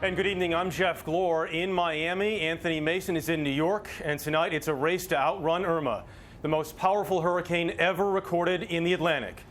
And good evening, I'm Jeff Glore in Miami. Anthony Mason is in New York, and tonight it's a race to outrun Irma, the most powerful hurricane ever recorded in the Atlantic.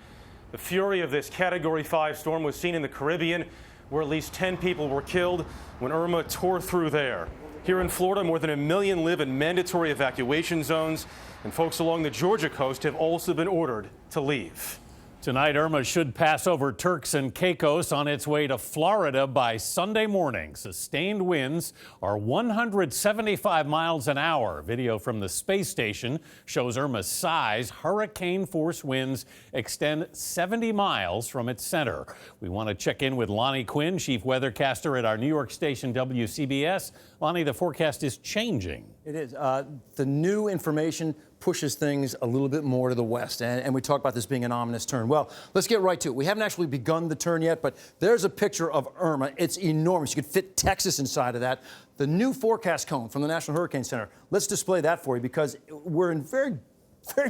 The fury of this Category 5 storm was seen in the Caribbean, where at least 10 people were killed when Irma tore through there. Here in Florida, more than 1 million live in mandatory evacuation zones, and folks along the Georgia coast have also been ordered to leave. Tonight, Irma should pass over Turks and Caicos on its way to Florida by Sunday morning. Sustained winds are 175 miles an hour. Video from the space station shows Irma's size. Hurricane-force winds extend 70 miles from its center. We want to check in with Lonnie Quinn, chief weathercaster at our New York station WCBS. Lonnie, the forecast is changing. It is. The new information pushes things a little bit more to the west, and we talk about this being an ominous turn. Well, let's get right to it. We haven't actually begun the turn yet, but there's a picture of Irma. It's enormous. You could fit Texas inside of that. The new forecast cone from the National Hurricane Center. Let's display that for you because we're in very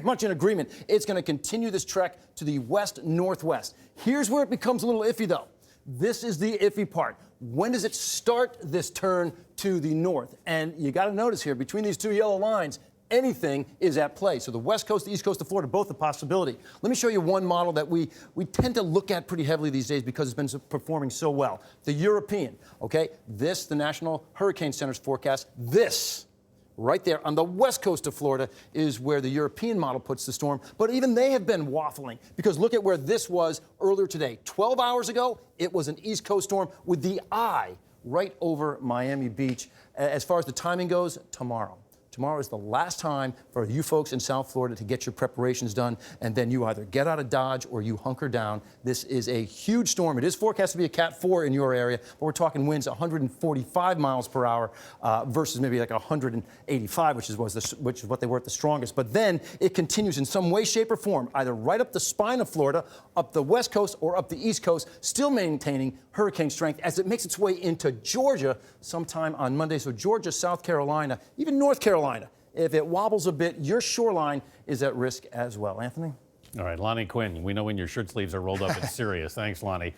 much in agreement. It's going to continue this trek to the west-northwest. Here's where it becomes a little iffy, though. This is the iffy part. When does it start this turn to the north? And you got to notice here, between these two yellow lines, anything is at play. So the west coast, the east coast of Florida, both a possibility. Let me show you one model that we tend to look at pretty heavily these days because it's been performing so well. The European, okay? This, the National Hurricane Center's forecast, this right there on the west coast of Florida is where the European model puts the storm. But even they have been waffling because look at where this was earlier today. 12 hours ago, it was an east coast storm with the eye right over Miami Beach. As far as the timing goes, tomorrow. Tomorrow is the last time for you folks in South Florida to get your preparations done, and then you either get out of Dodge or you hunker down. This is a huge storm. It is forecast to be a Cat 4 in your area, but we're talking winds 145 miles per hour versus maybe like 185, which is what they were at the strongest. But then it continues in some way, shape, or form, either right up the spine of Florida, up the west coast, or up the east coast, still maintaining hurricane strength as it makes its way into Georgia sometime on Monday. So Georgia, South Carolina, even North Carolina. If it wobbles a bit, your shoreline is at risk as well. Anthony? All right, Lonnie Quinn, we know when your shirt sleeves are rolled up, it's serious. Thanks, Lonnie.